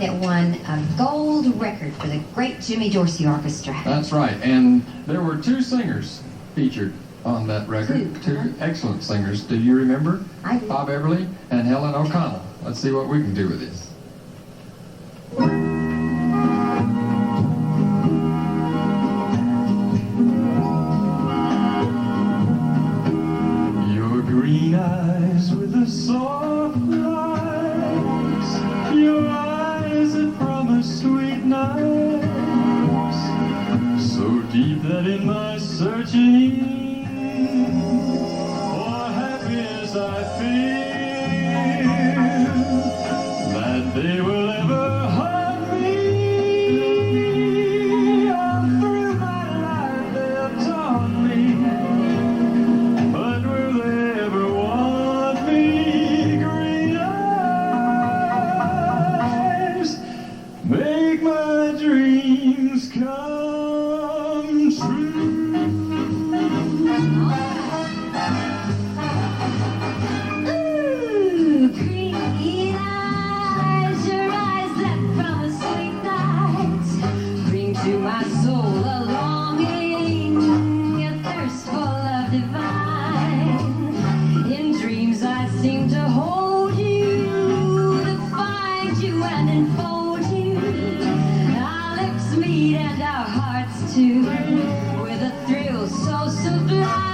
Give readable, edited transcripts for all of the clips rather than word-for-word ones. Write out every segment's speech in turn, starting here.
that won a gold record for the great Jimmy Dorsey Orchestra. That's right, and there were two singers featured on that record. Two excellent singers. Do you remember? I do. Bob Everly and Helen O'Connell. Let's see what we can do with this. Your green eyes with the soft lights, your eyes that promise sweet nights, so deep that in my searching for happiness I feel that they will ever haunt me. All through my life they'll taunt me, but will they ever want me? Green eyes make my dreams come true. Ooh, green eyes, your eyes that promise sweet nights, bring to my soul a longing, a thirst for love divine. In dreams I seem to hold you, to find you and enfold you. Our lips meet and our hearts too, with a thrill so sublime.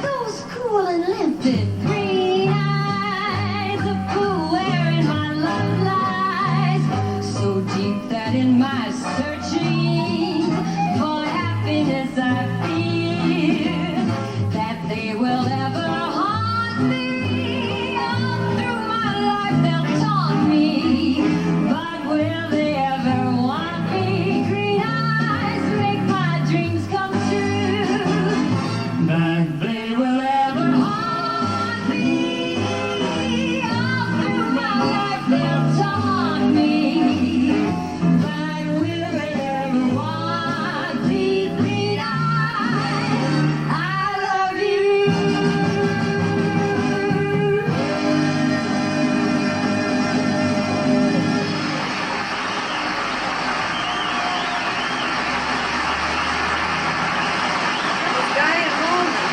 Those cool and limpid green eyes, the pool wherein my love lies, so deep that in my searching for happiness I fear that they will ever haunt me. All through my life they'll taunt me, but will they ever want me? Green eyes make my dreams come true, that they will ever haunt me. All through my life they'll taunt me, but will they ever want me? Green eyes, I love you.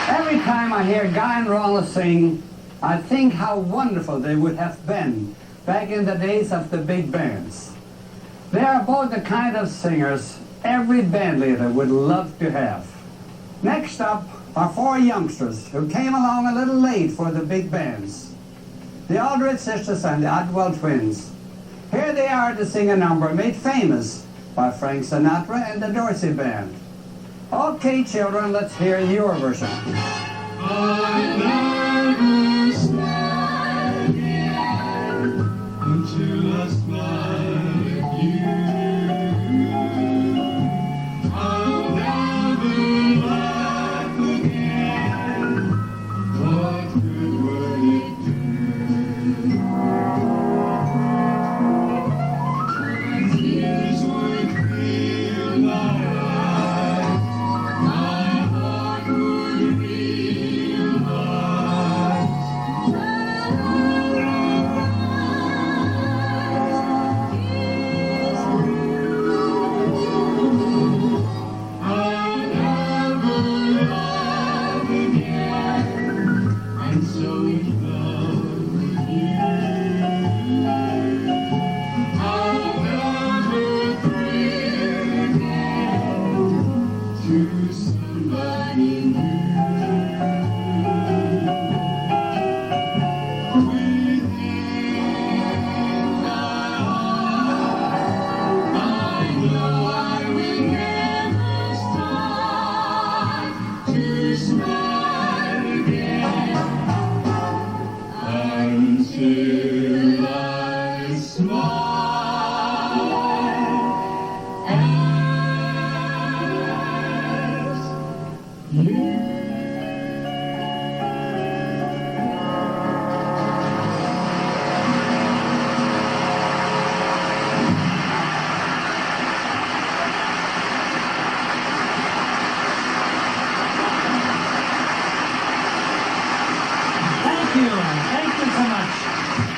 Every time I hear Guy and Rolla sing, I think how wonderful they would have been back in the days of the big bands. They are both the kind of singers every band leader would love to have. Next up are four youngsters who came along a little late for the big bands. The Aldrich sisters and the Otwell twins. Here they are to sing a number made famous by Frank Sinatra and the Dorsey Band. Okay, children, let's hear your version. I never smile again until I smile at you. I'll never laugh again. What good would it do? My tears would fill my eyes. My heart would realize I'll never love again. I'm so in love with you. I'll never thrill again to somebody new. Within my heart, I know I will never start to smile again until I smile as you. Thank you so much.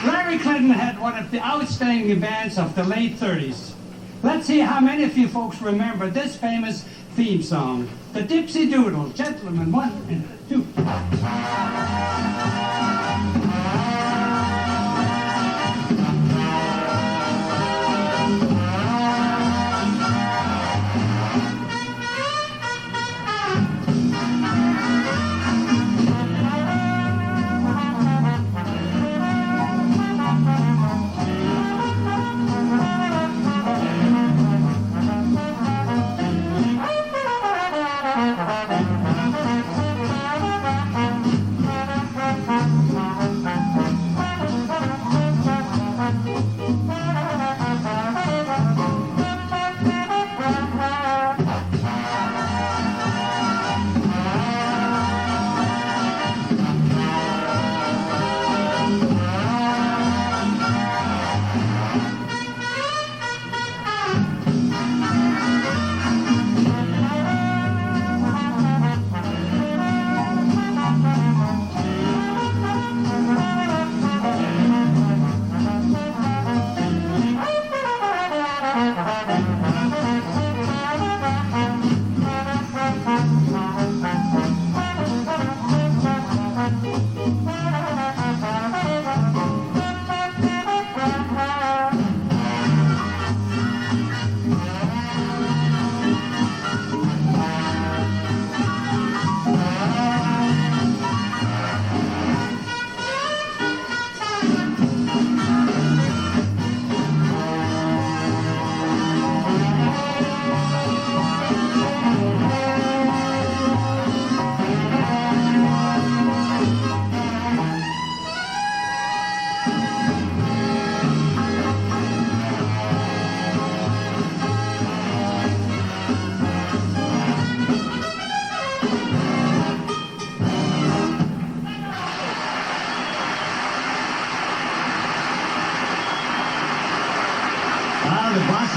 Larry Clinton Netherton had one of the outstanding bands of the late 30s. Let's see how many of you folks remember this famous theme song, the Dipsy Doodle. Gentlemen, 1 and 2.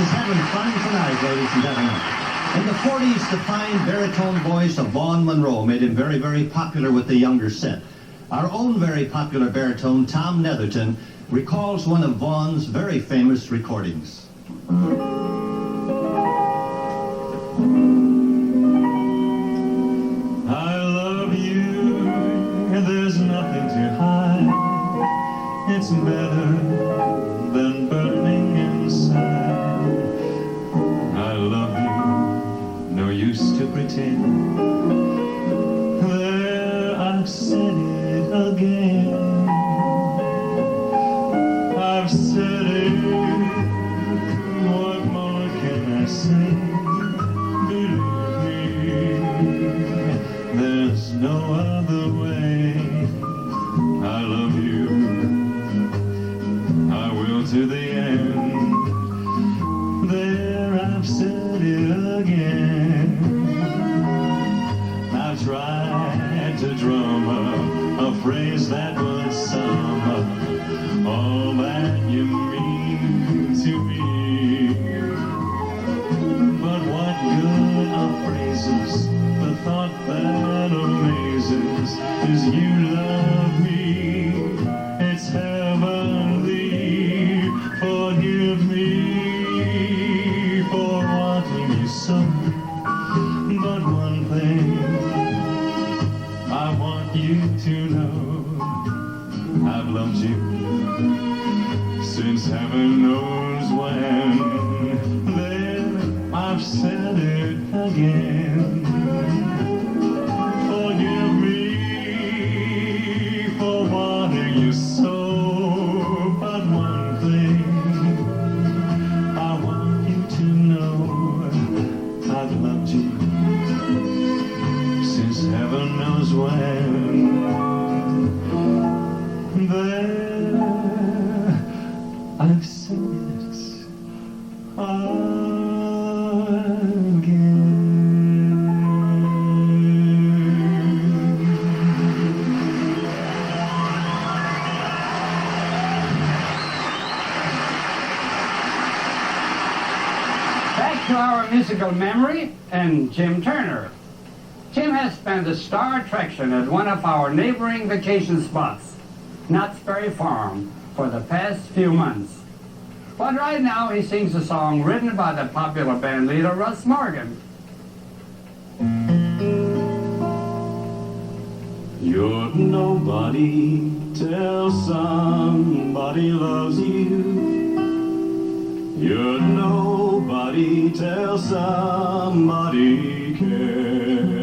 is having fun tonight, ladies and gentlemen. In the 40s, the fine baritone voice of Vaughn Monroe made him very, very popular with the younger set. Our own very popular baritone, Tom Netherton, recalls one of Vaughn's very famous recordings. I love you, and there's nothing to hide. It's better than burning inside. I love you, no use to pretend. There, I've said it again. I've said it, what more can I say? Believe me, there's no other way. I love you, I will to the end. There, I've said it again. I've tried to drum up a phrase that would sum up all that you mean to me. But what good are phrases? The thought that amazes is you love me. It's heavenly. Forgive me for wanting you so. But one thing I want you to know, I've loved you since heaven knows when. Then I've said it again. Forgive me for wanting you so. But one thing I want you to know, I've loved you since heaven knows when. There, I've said it Back to our musical memory and Jim Turner. Jim has been the star attraction at one of our neighboring vacation spots, Knott's Berry Farm, for the past few months. But right now he sings a song written by the popular band leader Russ Morgan. You're nobody till somebody loves you. You're nobody till somebody cares.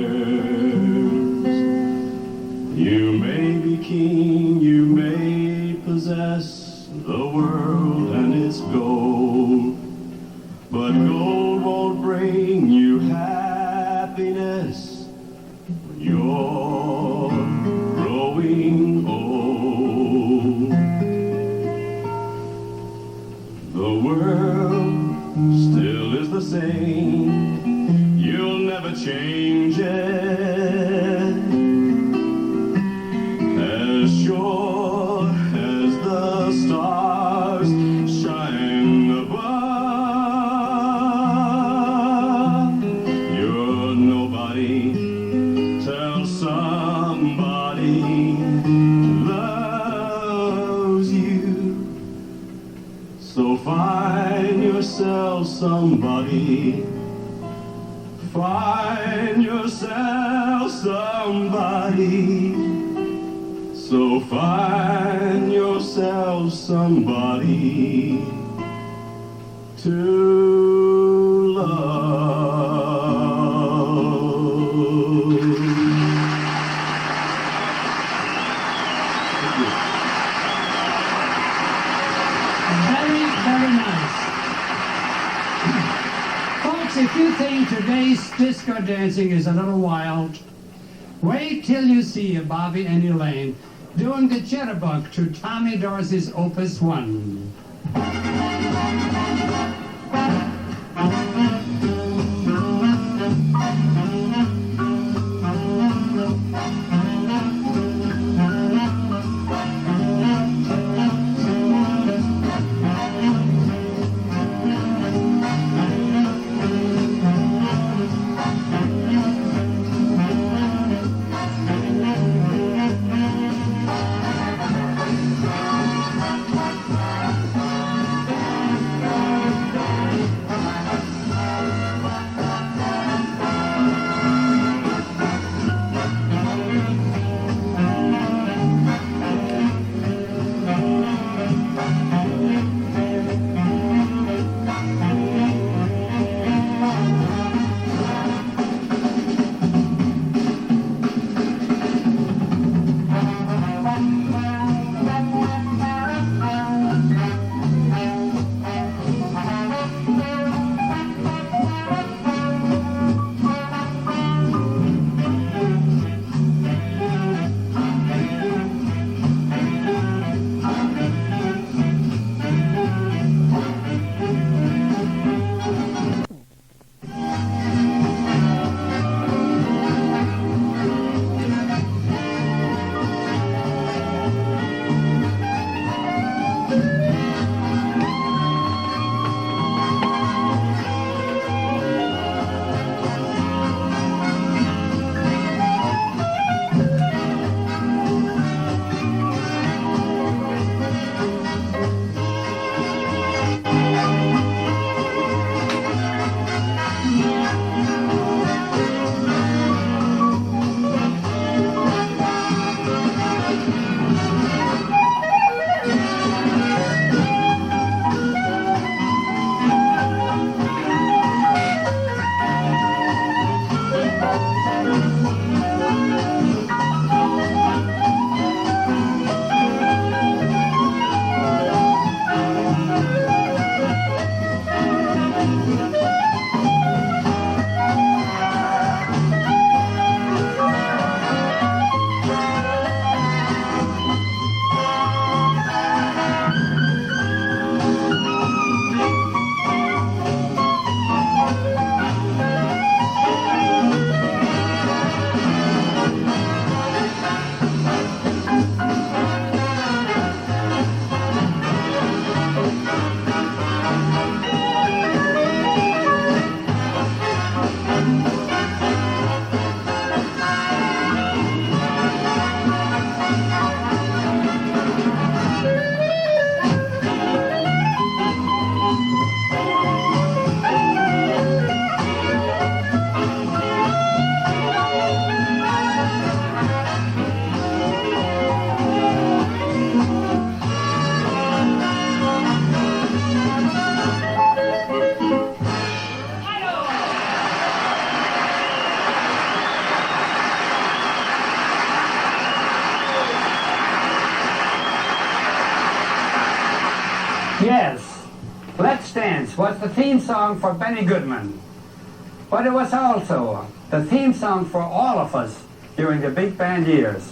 You may be king, you may possess the world and its gold, but gold won't bring you happiness when you're growing old. The world still is the same, you'll never change it. As sure as the stars shine above, you're nobody till somebody loves you. So find yourself somebody. Find yourself somebody. So find yourself somebody to love. Very, very nice. Folks, if you think today's disco dancing is a little wild, wait till you see Bobby and Elaine doing the jitterbug to Tommy Dorsey's Opus 1. Let's Dance was the theme song for Benny Goodman, but it was also the theme song for all of us during the big band years.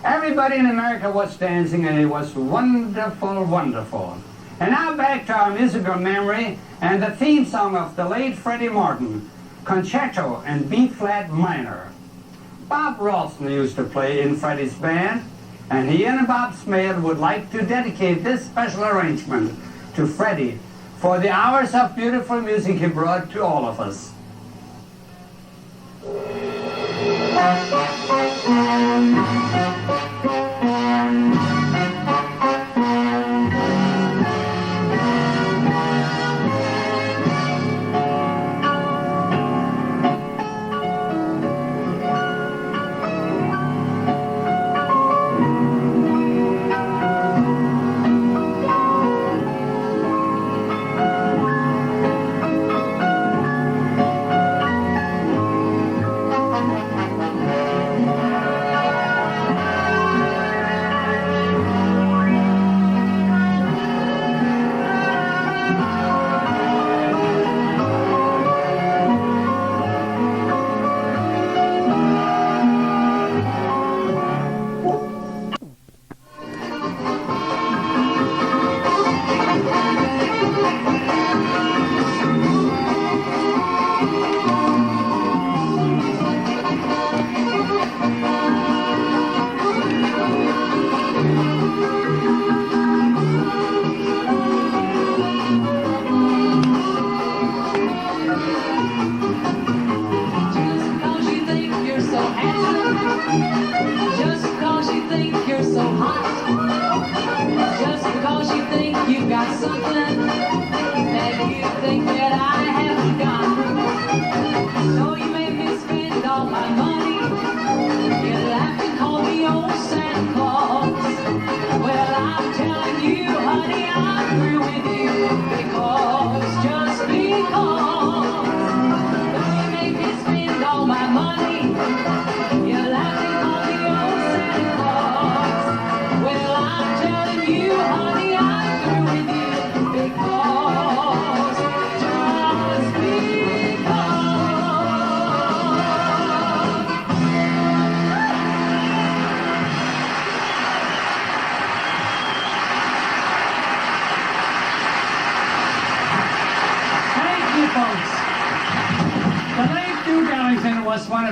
Everybody in America was dancing, and it was wonderful, wonderful. And now back to our musical memory and the theme song of the late Freddie Martin, Concerto in B-flat minor. Bob Ralston used to play in Freddie's band, and he and Bob Smale would like to dedicate this special arrangement to Freddie for the hours of beautiful music he brought to all of us.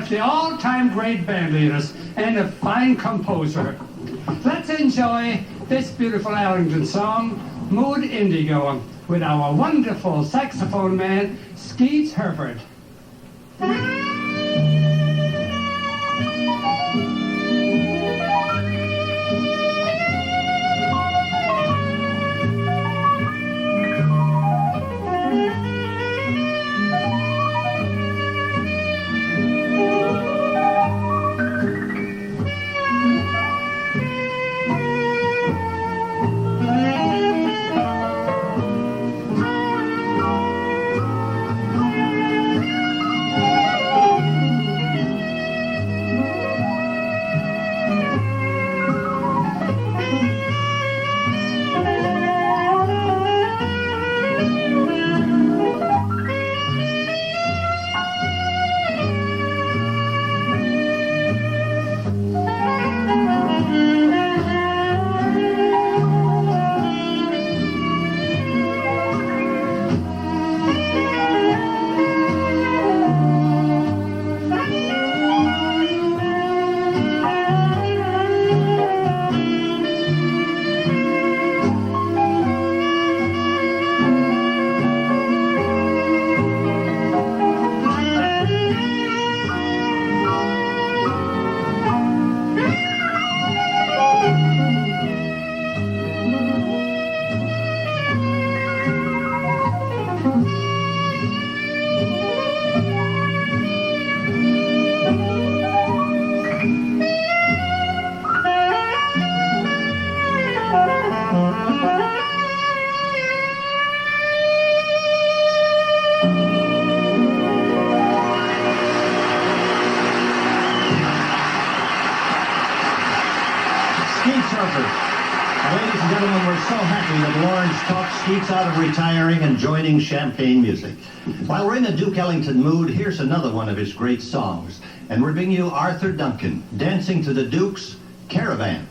The all-time great band leaders and a fine composer. Let's enjoy this beautiful Ellington song, Mood Indigo, with our wonderful saxophone man, Skeets Herbert. Ladies and gentlemen, we're so happy that Lawrence talks Skeets out of retiring and joining champagne music. While we're in a Duke Ellington mood, here's another one of his great songs. And we're bringing you Arthur Duncan, dancing to the Duke's Caravan.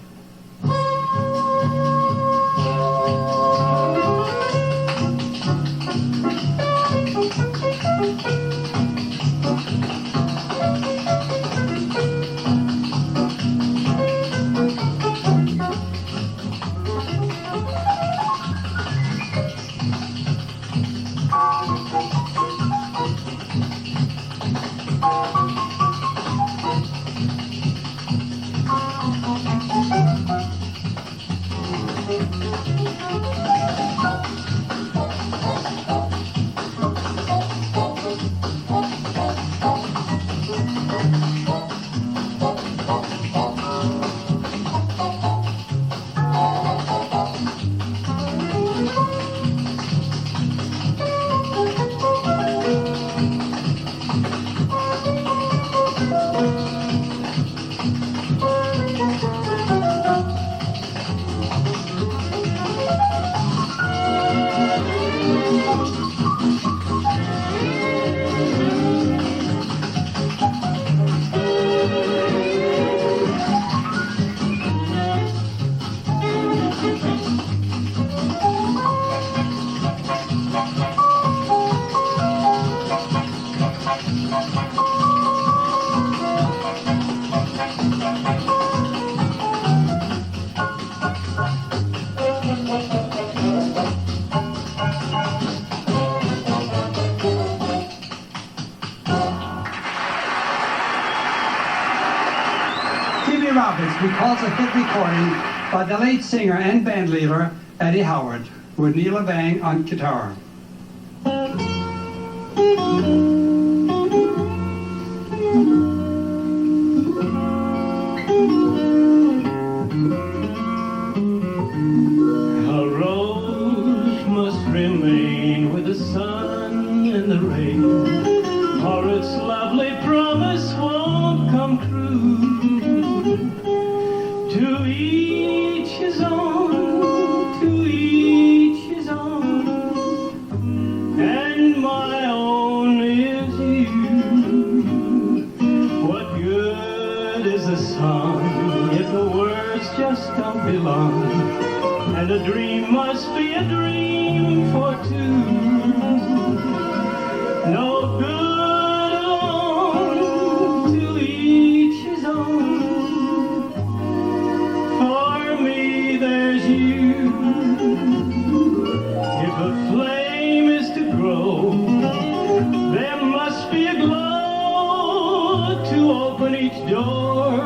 Recalls a hit recording by the late singer and band leader Eddie Howard with Neil Levang on guitar. A rose must remain with the sun and the rain, or its lovely promise won't come true. To each his own, to each his own, and my own is you. What good is the song if the words just don't belong? And a dream must be a dream for two. No good alone, to each his own. For me there's you. If a flame is to grow, there must be a glow to open each door.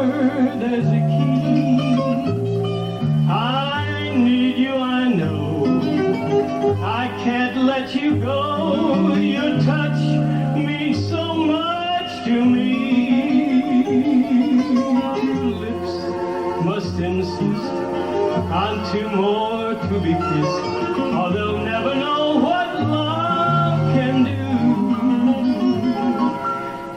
There's a key. I need you, I know. I can't let you go. Your touch means so much to me. Your lips must insist on two more to be kissed, or they'll never know what love can do.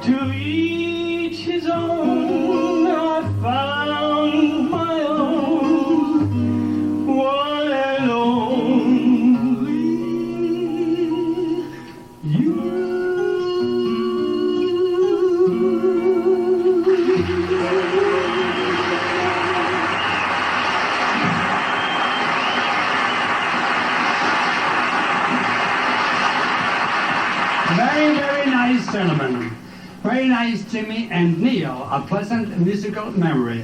To each his own, I found my own, one and only you. Very, very nice, gentlemen. Very nice, Jimmy and Neil. A pleasant musical memory.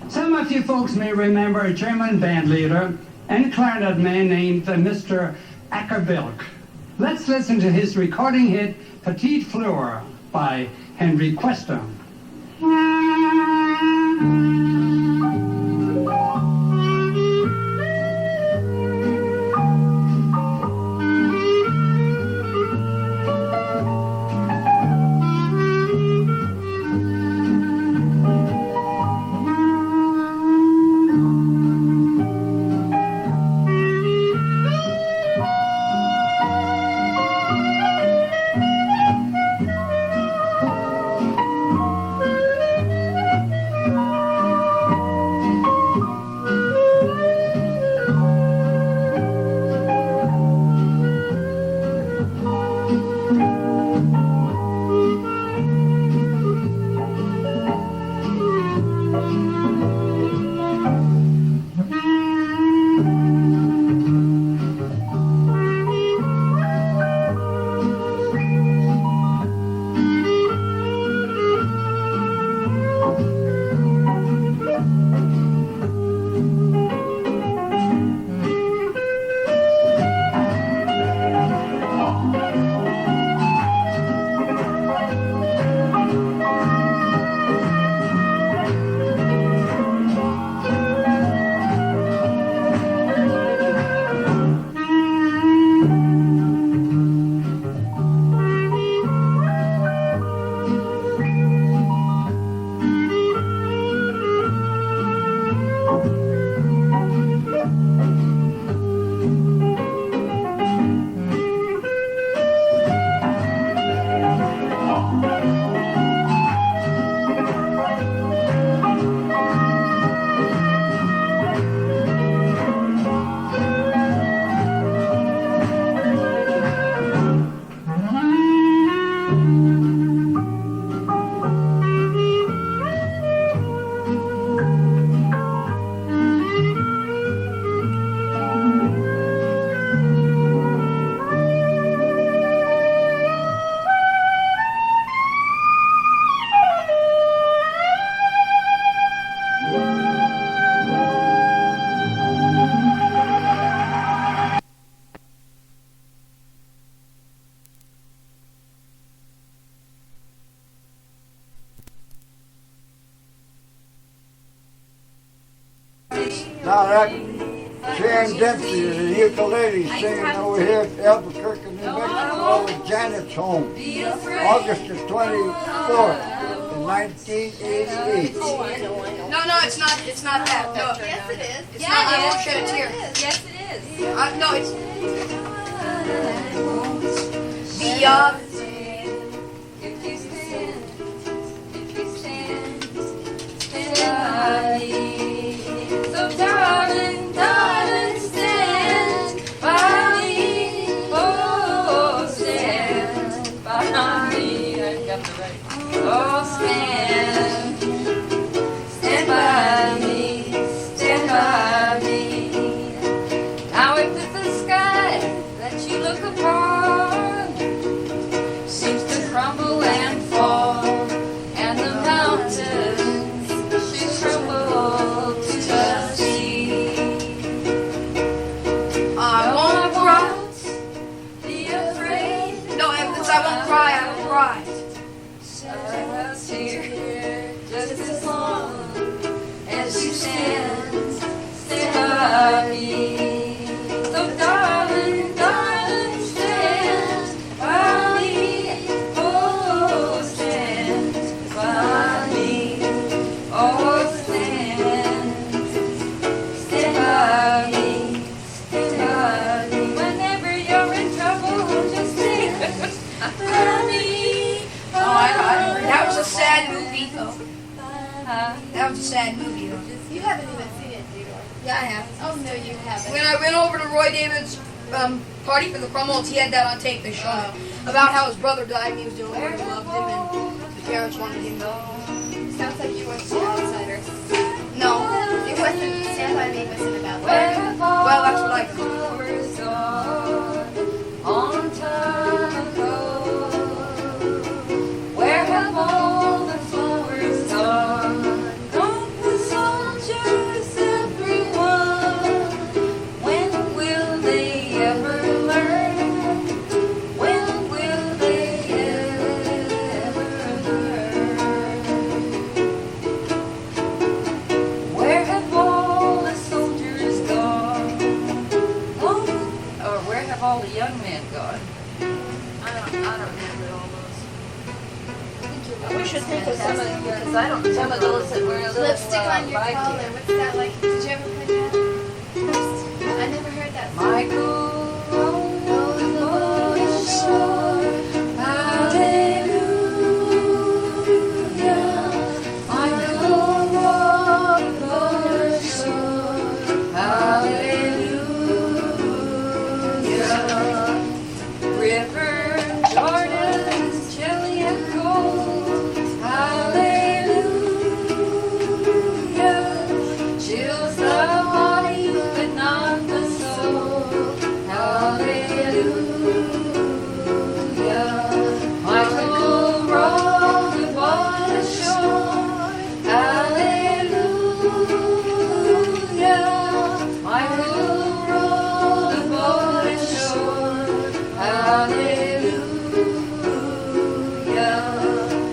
Some of you folks may remember a German band leader and clarinet man named Mr. Ackerbilk. Let's listen to his recording hit, Petite Fleur, by Henry Cuesta. Now that Sharon Dempsey, the ukulele singing over here at Albuquerque, New Mexico, with Janet's home, August the 24th, in 1988. Oh, I know. No, it's not that. No. Yes, it is. It's not. I won't shed a tear. Yes, it is. No, it's the If you stand by me. So darling, stand by me. Oh, stand by me. I got the right. Oh, stand by me. Stand by me. Now if it's the sky that you look upon seems to crumble and fall, and the mountains should crumble to the sea, I won't cry. be afraid. No, I won't cry. I will cry. I'll stay here just as long as you stand by me. So darling, stand by me. Oh, stand by me. Oh, stand by me. Stand by me. Whenever you're in trouble, just stand by me. Oh, that was a sad movie, though. That was a sad movie, though. You haven't even seen it, Theodore. Yeah, I have. Oh, no, you haven't. When I went over to Roy David's party for the Crumbles, he had that on tape. They showed it about how his brother died and he was the only one who loved him, and his parents wanted him to. Sounds like you watched The Outsiders. No. It wasn't, Stand By Me wasn't about that. Well, that's what I thought. On time ago, where have all the flowers gone? Don't the soldiers, everyone? When will they ever learn? When will they ever learn? Where have all the soldiers gone? Or where have all the young men gone? I don't remember all those. We should think of some of Because I don't, some of those that were a little Lipstick on your like collar. What's that like? Did you ever heard that? I never heard that song. Michael rolled the shore, hallelujah. Michael rolled the shore, hallelujah. River Jordan's chilly and cold, hallelujah. Chills the body but not the soul, hallelujah. Michael rolled upon the shore, hallelujah. Michael rolled upon the shore, hallelujah.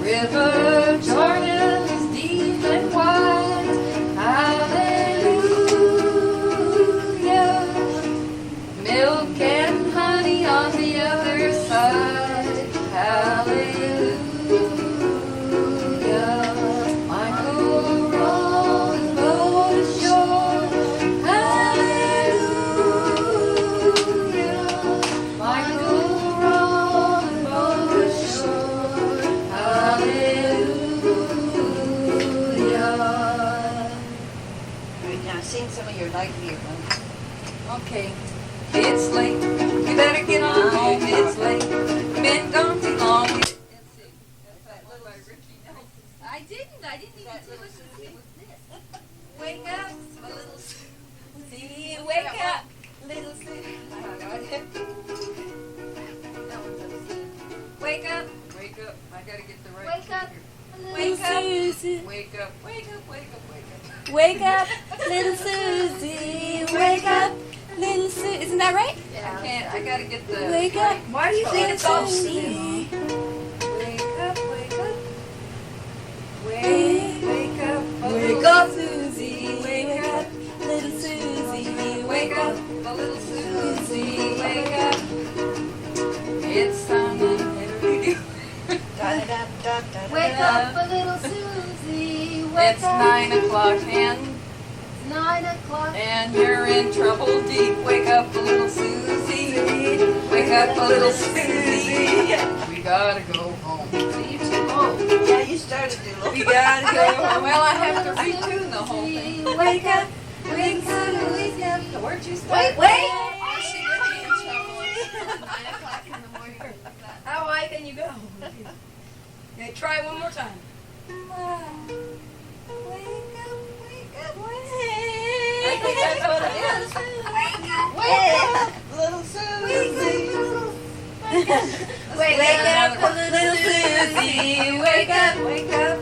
River Jordan's deep and wide, hallelujah. Milk and honey on the other side, hallelujah. Michael rolled his boat ashore, hallelujah. Michael rolled his boat ashore, hallelujah. Right now, sing some of your livelier ones. Okay. It's late. You better get on home. It's late. Been gone too long. Let's see. That's that little Ricky Nelson. I didn't even listen to it. Wake up, my little see. Wake up, little see. Wake up. Wake up. I gotta get the right. Wake up, Wake up. Susie. Wake up. Wake up. Wake up. Wake up. Wake up, little Susie. Wake up, little Susie. Isn't that right? I can't. I gotta get the. Wake up. Why do you think it's all C? Wake up. Wake up. Wake up. Wake up, Susie. Wake up, little Susie. It's 9 o'clock, 9 o'clock. and you're in trouble deep. Wake up, little Susie. Wake up, little Susie. We gotta go home. You too old. Yeah, you started to. We gotta go home. Well, I have to retune the whole thing. Wake up, wake up, wake up. Where'd you start? Wait. Oh, she would be in trouble. It's 9 o'clock in the morning. How high can you go? Okay, try it one more time. I think that's what it is. Wake up, little Susie. Wake up, little Susie. Wake up, wake up.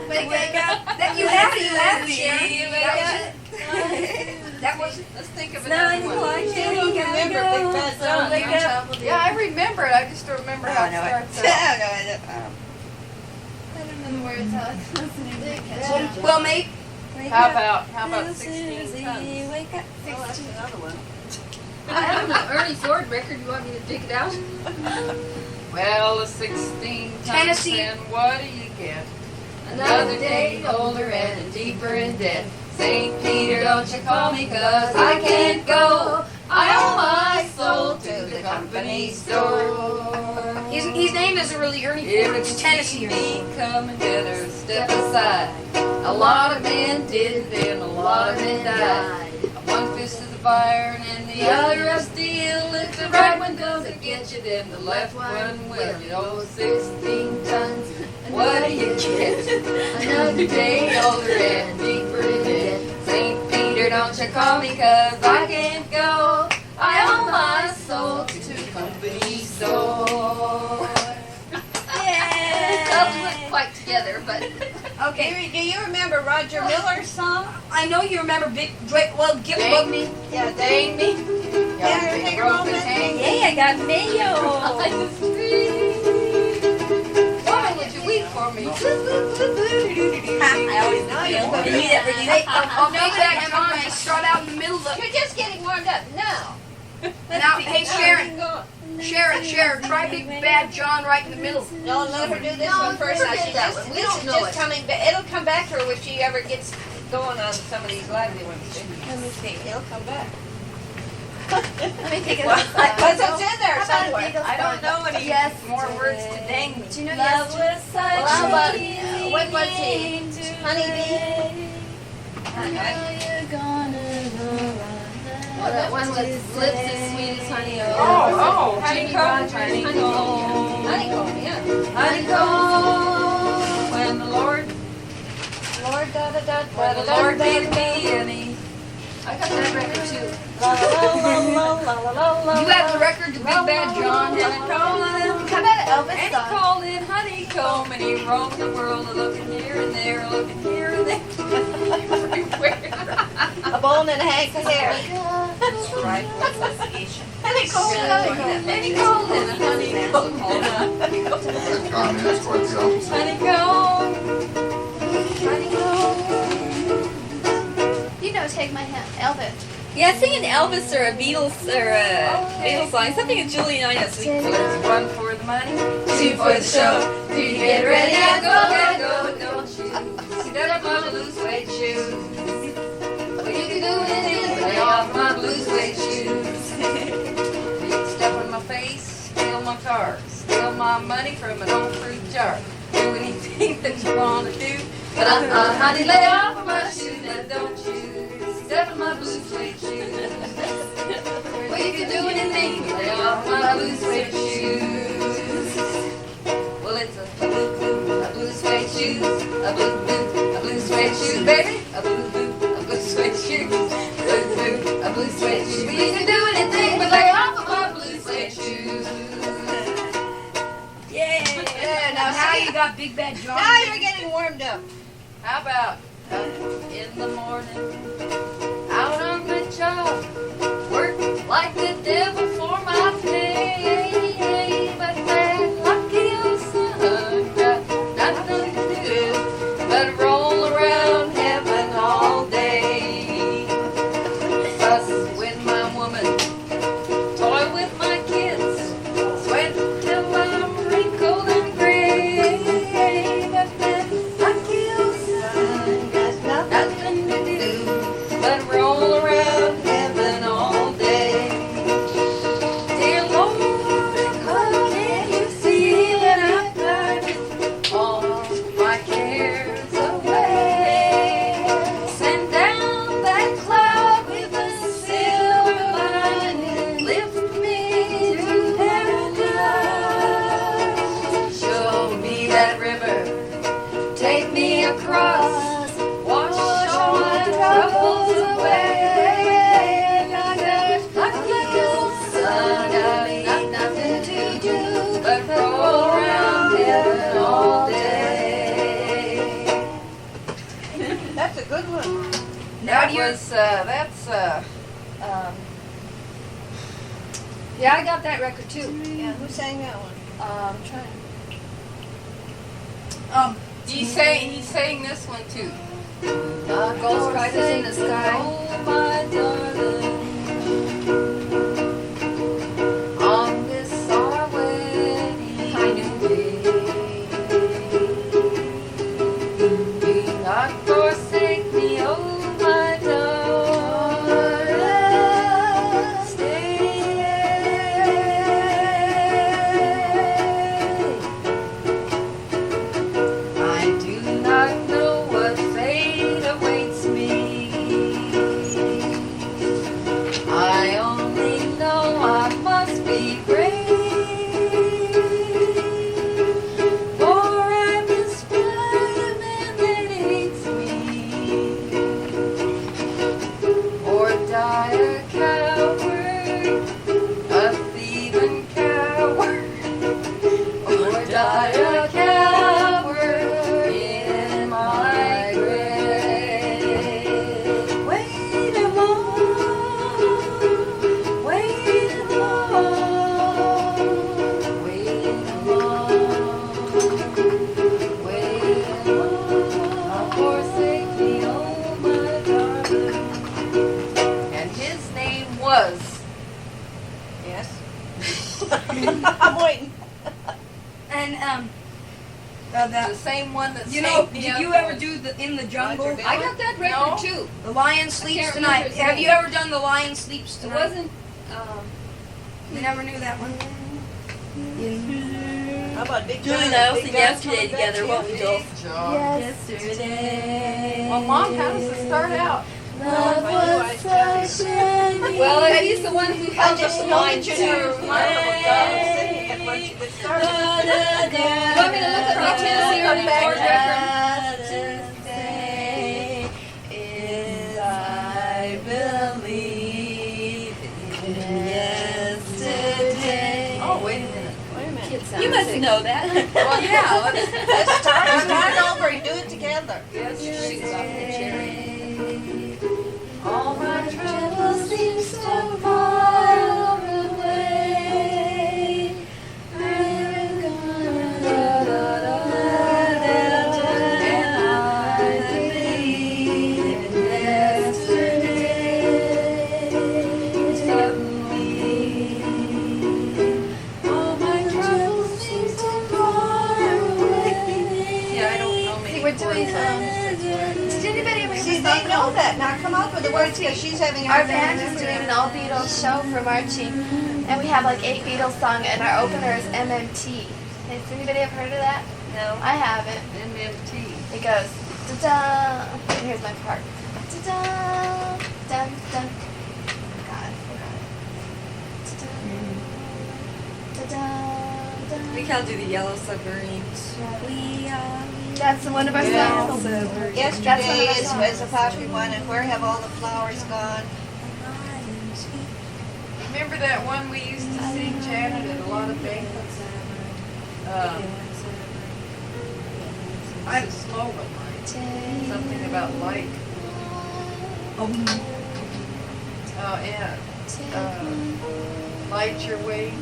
Wake up. You have Sharon. That was it. Let's think of 9 another o'clock, one. Jenny, you remember Big Bad Song. Wake up. Yeah, I remember it. I just don't remember how it starts out. I don't know the words. I was listening to it. Well, mate. How about 16 tons? Wake up. Oh, that's another one. I have an Ernie Ford record. You want me to dig it out? Well, a 16 tons, Tennessee. and what do you get? Another day older and deeper in debt. St. Peter, don't you call me, 'cause I can't go. I owe my soul to the company store. His name isn't really Ernie Ford. It's Tennessee. Me come together, step aside. A lot of men did, and a lot of men died. One fist of the fire and the other of steel. If the right one doesn't get you, then the left one will. You know, 16 tons. What do you get? Another day older and deeper in debt. St. Peter, don't you call me, 'cause I can't go. I owe my soul to company store. Doesn't look quite together, but Okay, do you remember Roger Miller's song? I know you remember Big Drake. Well, give Dang me. Yeah, Dang me. Yeah, take a moment. Yeah, I got mayo. Why would you weep for me? I always know you. You never do. Hey, I'll make that John just start out in the middle of You're just getting warmed up now. Now, hey, Sharon, try Big Bad John right in the middle. No, let her do this one first. Now, she that just, one. We don't know just it. coming back. It'll come back to her when she ever gets going on some of these lively ones. Let me see. It'll come back. let me take it Well, outside. it's in there How about somewhere. Beatles I don't song? know any Yes. more words to dang me. Do you know Love yes? was such Well, how about a what was he? Honeybee. Well, that one was lips as sweet as honey. Oh, Jimmy honeycomb, Rogers. honeycomb. Honeycomb, yeah. Honeycomb. When the Lord made me and he. I got that record too. La la la la la la. You have the record to Big Bad John. And I called him. How about Elvis And he song? called it honeycomb, and he roamed the world, looking here and there, looking here and there, everywhere. A bone and a hank of hair. That's right, association. Honeycomb. And he called it honeycomb. Comments quite the opposite. Honeycomb. You know, take my hand, Elvis. Yeah, sing an Elvis or a Beatles Beatles song. Something that Julie and I know. Sweet. Let's one for the money, two for the show. Do you get ready? I go, don't you? Step on my blue suede shoes. Well, you can do anything, lay off my blue suede shoes. You can step on my face, steal my car, steal my money from an old fruit jar. Do anything that you want to do, but honey, lay off my shoes, now don't you? Step on my blue suede shoes. Well, you can do anything, lay off my blue suede shoes. Well, it's a blue suede shoes, a blue suede shoes, baby, a blue suede shoes, a blue suede shoes. Well, you can do anything, but lay off of my blue suede shoes. Yeah, now how you got Big Bad John? Now you're getting warmed up. How about in the morning, out on the job, work like the devil for my pay, but that lucky old son got nothing to do but roll around heaven all day. Fuss with my woman, toy with my kids, sweat till I'm wrinkled and gray, but that lucky old son cross, wash all my troubles away. Like the sun, got nothing to do but roll around heaven all day. That's a good one. That was, yeah, I got that record too. Yeah, who sang that one? I'm trying. He sang this one too. Ghost Riders in the Sky. Oh, my darling. On this our wedding day. Do not forsake me, oh my darling. Stay. I do not know what fate awaits me. I only know I must be brave. For I despise a man that hates me. Or die a coward, a thieving coward. Or die a coward in my grave. Wait a moment, wait a moment, wait a moment, wait a moment. Don't forsake me, oh my darling. And his name was. Yes. I'm waiting. And The same one that you know, sang did the you other ever one. do the In the Jungle? Roger I got that record No. too. The Lion Sleeps can't Tonight. remember his Have name. you ever done The Lion Sleeps It Tonight? wasn't. You never knew that one. How about Big Julie John? and I also Big sang John yesterday coming back together, to won't we, you? Joel? Yesterday. Well, Mom, how does it start out? Love was such an Well, he's the one who I held up just the know line that you too. never remember what God was singing it once you get started. You want me to look at my Tennessee or the Ford record? Is I believe in yesterday. Oh, wait a minute. Wait a minute. You must know that. Well, yeah. Let's start over and do it together. Yes, she's off the cherry. All my troubles seem so far away. They're and I believe in yesterday. Suddenly, all my troubles seem so far away. Yeah, I don't know many. See, we're doing Did anybody ever See, they know that. Now come up with the words because she's having a Our hard time band is doing remembering. an all Beatles show for marching, and we have like 8 Beatles songs, and our opener is MMT. Has anybody ever heard of that? No. I haven't. MMT. It goes da-da. And here's my part. Da-da, dun, dun. God, I forgot it. Da-da, dun. We can't do the Yellow Submarine. That's one of our songs. Yesterday is a popular one, and where have all the flowers gone? Remember that one we used to sing, Janet, at a lot of banquets? I had a slogan, like something about light. And light your way.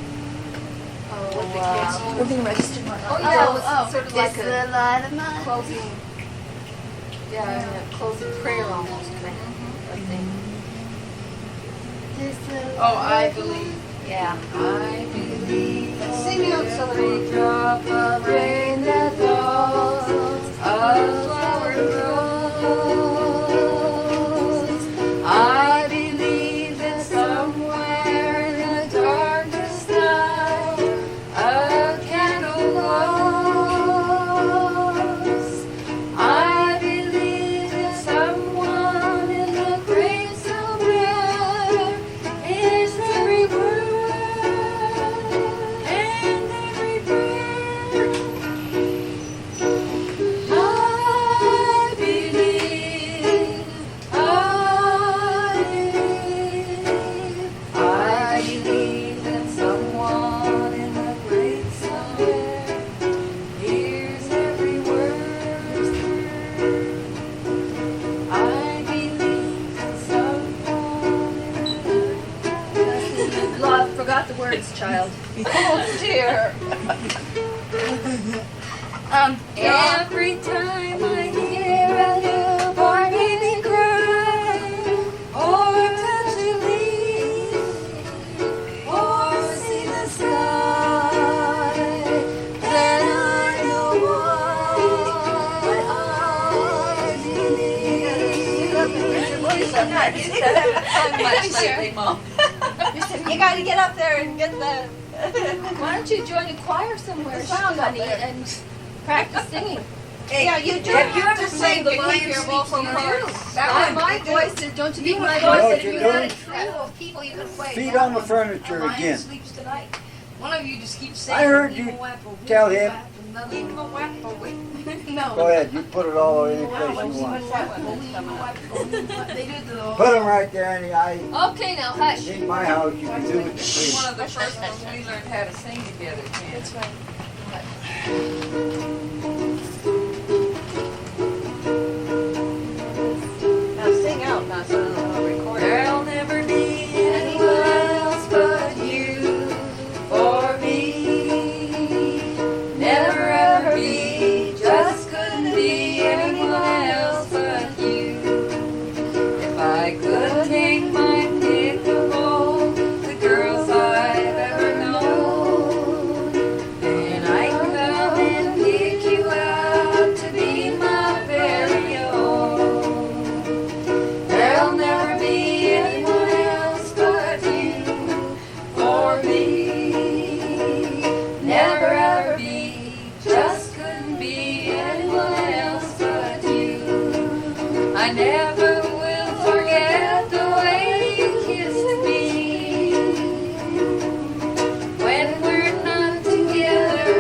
With the kids. We're being registered. Oh, yeah, it was sort of this like the a light of mine. closing, yeah, a closing prayer almost kind of thing. This the Oh, I believe. Yeah. I believe Sing out so that every drop of rain that falls, a flower grows. I believe that somewhere in the darkest night, a candle glows. I believe that someone in the great somewhere is every word and every prayer. I God's child. Oh dear. Every time I hear a newborn baby cry, or touch a leaf, or see the sky, then I know what I believe. You got to get up there and get the. Why don't you join a choir somewhere, honey, and practice singing? Yeah, you do. Have you ever sang the You Lion hear Sleeps vocal Tonight? cords. My voice is, don't you think my know voice what is, you're if you had a doing? trio of people you could play. Feet that on the one. furniture Lion again. Sleeps Tonight. One of you just keeps saying. I heard you tell him. No. Go ahead, you put it all any place you want. What's that one that's coming up? They did the. Put them right there, and Okay, now hush. in my house, you can do what you please. One of the first ones we learned how to sing together, Ken. That's right. Now sing out, not so record. There'll never be anyone else but you for me. Never ever be, just couldn't be anyone else but you. If I could take my pick of all the girls I've ever known, then I'd come and pick you out to be my very own. There'll never be anyone else but you for me. Never ever be, just couldn't be anyone else but you. I never will forget the way you kissed me when we're not together.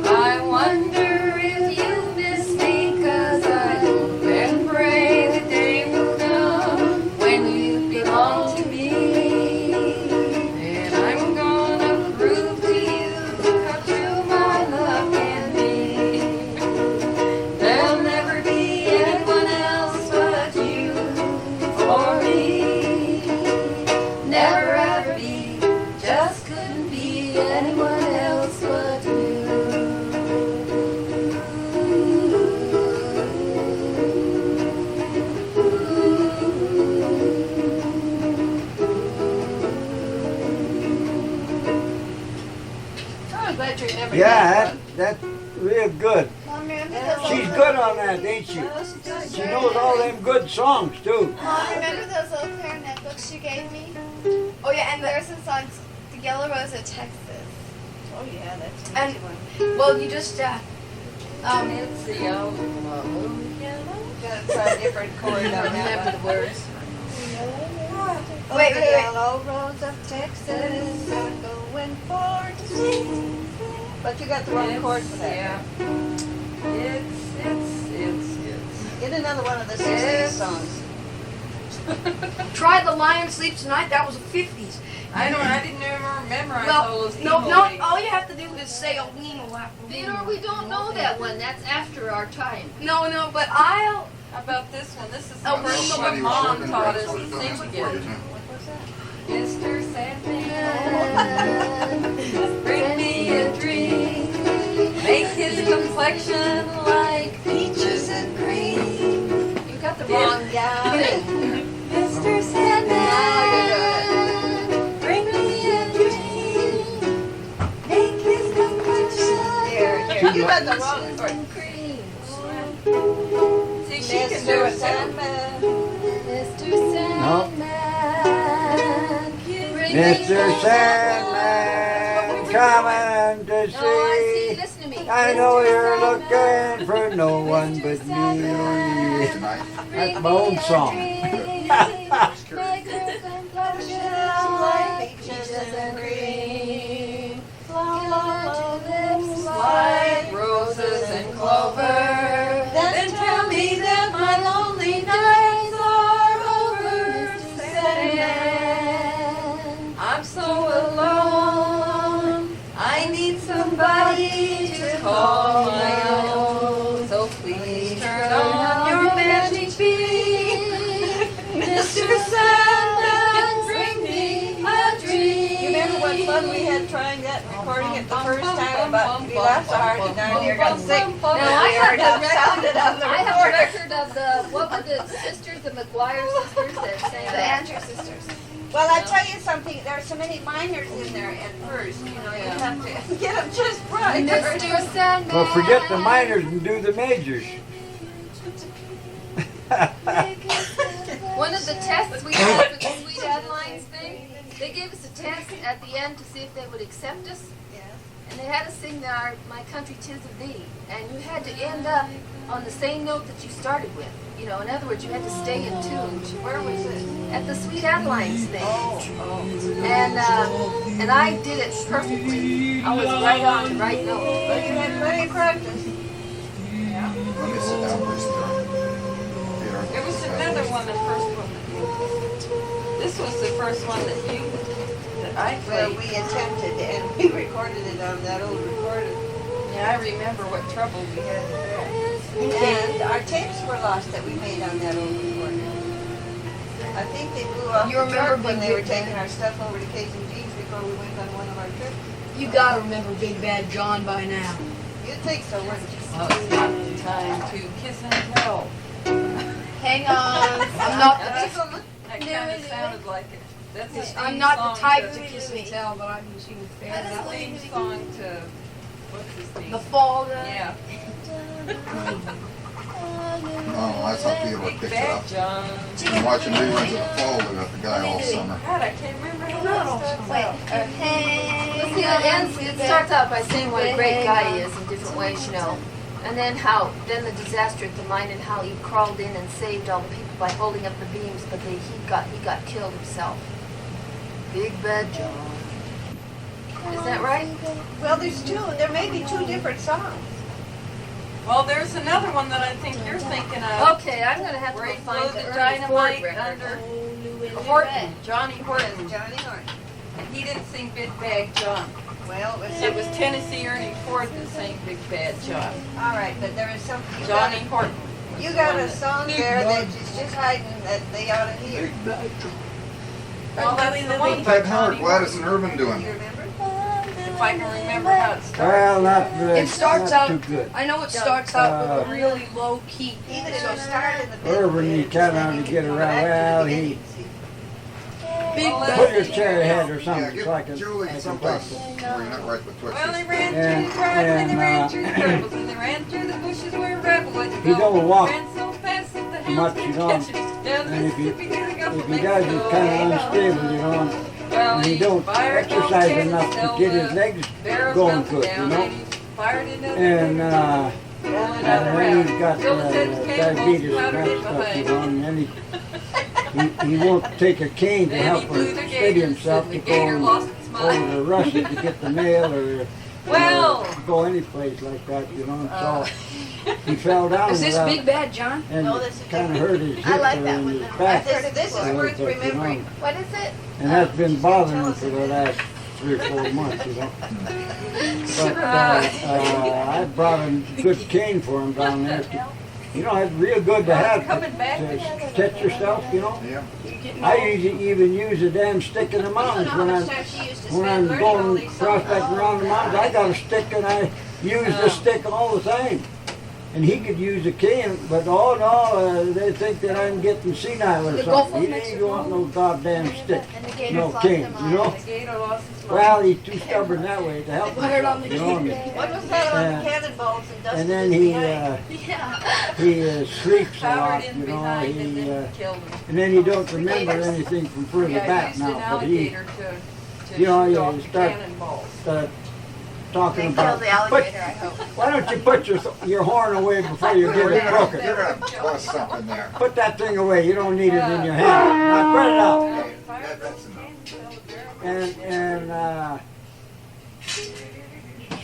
I wonder if you miss me, 'cause I hope and pray the day will come when you belong to me. And I'm gonna prove to you how true my love can be. There'll never be anyone else but you for me. Never ever be, just couldn't be anyone else but you. I'm glad you never Yeah, that's real good. Mom, remember those She's old good on that, ain't she? She knows all them good songs, too. Mom, remember those old clarinet books you gave me? Oh yeah, and There are some songs. The Yellow Rose of Texas. Oh yeah, that's an And- easy one. well, you just It's the yellow, Gotta try a different chord on that Remember one. the words. Wait, The wait, wait. yellow rose of Texas, going for to see. But you got the wrong chord for that. yeah. It's. Get another one of the 60s songs. Try the Lion Sleeps Tonight. That was the 50s. I didn't ever memorize all Well, those no, emo no. days. All you have to do is say a weeno wap. Theodore, we don't know that one. That's after our time. No, but I'll. How about this one? This is Oh, the we're first so one Somebody Mom was taught working us great, to so sing it's for you, together. too. Mr. Sandman, bring me a dream. Make his complexion like peaches and cream. You got the wrong thing. Mr. Sandman, bring me a dream. Make his complexion Here, you got the wrong chord. and cream. See, she can do Mr. it too. Sandman. Mr. Sandman, bring me Mr. a Sandman, coming to Oh, I see. see. Listen to me. I know Mr. you're Sandman, looking for no one but me. Tonight. That's my old song. like roses and clover. Then tell me that my lonely nights are over, Sandman. I'm so alone. I need somebody to call my own. So please turn on your magic beam, Mr. Sandman. Bring me a dream. You remember what fun we had recording it the first time, but we laughed so hard and down here got sick. Now, I heard it sounded on the I have a recorder. record of what were the sisters, the McGuire sisters that sang The Andrew sisters. Well, I tell you something, there are so many minors in there at first, you know, you have to get them just right. Mr. Sandman. Well, forget the minors and do the majors. One of the tests we had for the Sweet Adelines thing, they gave us a test at the end to see if they would accept us. And they had us sing My Country 'Tis of Thee. And you had to end up on the same note that you started with. You know, in other words, you had to stay in tune. Where was it? At the Sweet Adelines thing. And I did it perfectly. I was right on the right note. Well, you had plenty of practice. Let me sit down, please, Peter. There was another one, the first one that you. This was the first one that I Well, played. we attempted and we recorded it on that old recorder. Yeah, I remember what trouble we had with that. And our tapes were lost that we made on that old recorder. I think they blew off You the remember truck when Big they were Big taking our stuff over to K's and G's before we went on one of our trips. You gotta remember Big Bad John by now. You'd think so, wouldn't you? Well, it's not the time to kiss and tell. Hang on. I'm not the That kind of sounded like it. That's a I'm theme not song the type to to kiss and tell, but I can sing fair. That's a theme song to, what's his name? The fall guy. Yeah. Oh, that's how Peter Big picked it Bad up. John. Been watching reruns of The Fall with the guy all summer. God, I can't remember how that starts Wait. out. Well, see, it starts out by saying what a great guy he is in different ways, you know. And then then the disaster at the mine and how he crawled in and saved all the people by holding up the beams, but he got killed himself. Big Bad John. Is that right? Well, there may be two different songs. Well, there's another one that I think you're thinking of. Okay, I'm gonna have to Where go he find blew the the Ernie Ford dynamite record. under Horton, Johnny Horton. Johnny Horton. And he didn't sing Big Bad John. Well, It was Tennessee Ernie Ford that sang Big Bad John. all right, but there is something. Johnny Horton. You got a song there that is just hiding that they ought to hear. Well, that's the one. Ted Howard, Gladys and Urban You doing. remember? If I can remember how it starts. Well, not really. It starts not out. too good. I know it starts out with a really low key. Even if you start in the middle. Urban, you kind of get around. Well, he Big Well, Bad. put your chair ahead or Yeah, something give so I can Julie talk someplace to him. where you're not right with Twitch. Well, they ran And- through the drive and they ran and, through the brambles and they ran through the bushes where a rebel would He go. don't walk Ran so fast that the hounds much, couldn't you know, catch him. Down the and if he- Mississippi to the Gulf of If he does, he's Mexico. kind of unstable, you know, Well, and he don't fired those exercise cannons enough to till get his the legs barrels going melted good, you down know. and he fired into the And down and another then he's round. got Till the Ted's cannonballs diabetes and powdered that it stuff, behind. you know, and then he won't take a cane to Then help he blew him the steady gators himself and to the go gator lost its over mind. to Russia to get the mail or Well. go any place like that, you know. So he fell down Is this without- Big Bad John? and No, this is kind of hurt his hip I like or that in one, his though. back. This is a little worth bit, you know. remembering. What is it? And that's been bothering him for the last 3 or 4 months, you know. But I brought a good cane for him down there. You know, it's real good to have Coming back to catch yourself, you know. Yeah. I usually even use a damn stick in the mountains when I'm going prospecting around the mountains. I got a stick and I use the stick all the time. And he could use a cane, but oh no, they think that I'm getting senile or The Gulf of something. He ain't want no goddamn stick, And the gators no lost cane, their you know. mind. The gator lost his mind. Well, he's too stubborn that way to help Put it on himself, the you know. key. What was that on Yeah. the cannonballs and dusted And then his he behind? sleeps a Powdered lot, in you know. behind and He then killed him. and then he don't remember anything from further Yeah, back used an now. But he alligator to you know, shoot you off the start- cannonballs. talking They about. killed the alligator, I hope. Why don't you put your horn away before you get it broken? You're gonna bust something there. Put that thing away. You don't need it in your hand. Now put it out. Hey, that's enough. And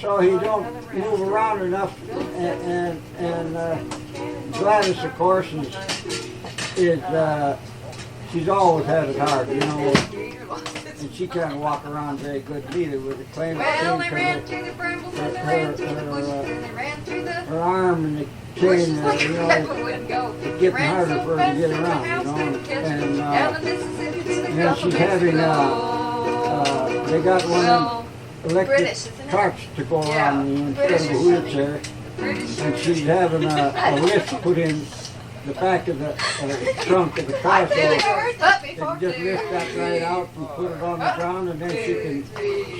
so he don't move around enough. And Gladys, of course, is she's always had it hard, you know. And she can't walk around very good either with a claim Well, they cane ran to through the brambles and they ran through the bushes and they ran through the her arm and the bushes cane, like you a know, rebel would go. it's getting Ran harder so for her fast to get that the around, you hounds know. couldn't catch him. And Down the Mississippi to the and Gulf of she's having Mexico. they got one of them Well, electric British, isn't it? carts to go Yeah. around instead of a wheelchair. British. And she's having a lift put in the back of the trunk of the car. So Never heard that they before. can just lift that right out and put it on the ground, and then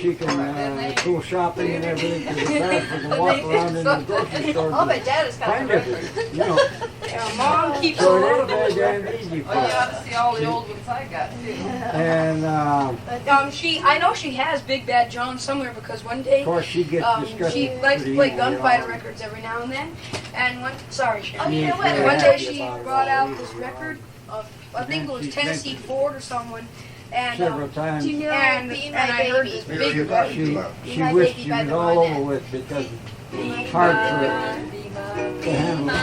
she can go shopping and everything to the back and walk around in the grocery store. Oh, but Dad has got Find the everything, you know. Yeah, Mom keeps a So lot it of is those very damn records. easy for Oh, you ought her. to see all the old ones I got too. And I know she has Big Bad John somewhere because one day of course she gets disgusted. she likes to pretty play easy, gunfighter you know. records every now and then. And sorry, Sharon. Oh, you know what? Yeah. One day she Yeah. brought out this record of, I think it was Tennessee Ford or someone. And Several times. Do you know and Be and My I heard Baby? this Maybe big you got it She, too loud. she My wished Baby she by was the all Barnett. over with because it's hard for her to handle, for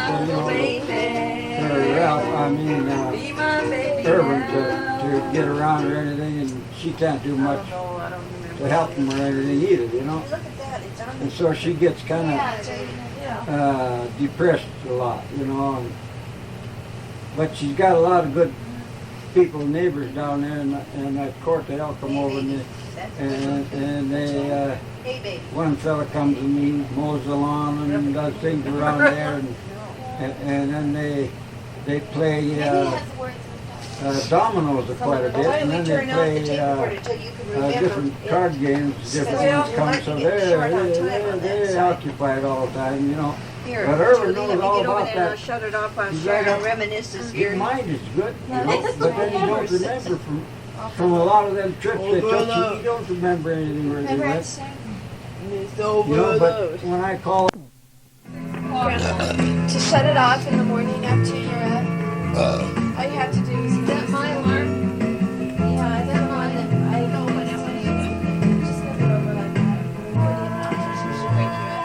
Be my baby. Irvin to get around or anything, and she can't do much No, I don't remember. to help him or anything either, you know. Look at that, it's on And so she gets kind of depressed a lot, you know. But she's got a lot of good people, neighbors down there in that court. They all come over and they, Hey, baby. one fella comes and he mows the lawn and does things around there, and then they play Maybe he has the words. dominoes quite a bit, Why and don't we then they turn off the play tape recorder till you can remember? different card games, different Well, ones come, might so be getting short on time on they're that side. occupied all the time, you know. Here, But Irvin Julie, knows let me all get over about there and I'll that. shut it off on He's sharing right up- reminiscences His here. mind is good, you know, that's but then he don't memories. remember from a lot of them trips they took, he don't remember anything really Remember I much. sang? It's You know, but when I call To shut it off in the morning after you're up, all you have to do is set my alarm. Yeah, set mine. I know when I want to just set it over like that. Pretty obnoxious. It should wake you up.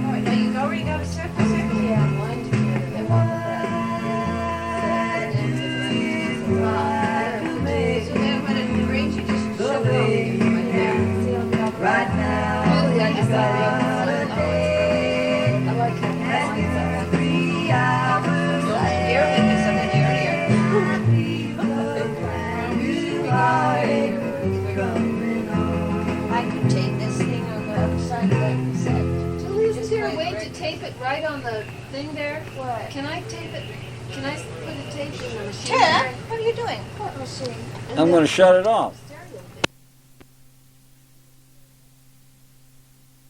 All right, now you already got a set for second? Yeah, mine together. They want that. So then when it rains, you just shut it off. Right now. Really, I just thought I like how it 3 hours. You're thinking something earlier. I could tape this thing on the other side of that cassette. Julie, isn't there a way to tape it right on the thing there? What? Can I tape it? Can I put a tape in the machine? Ted, what are you doing? What machine? I'm going to shut it off.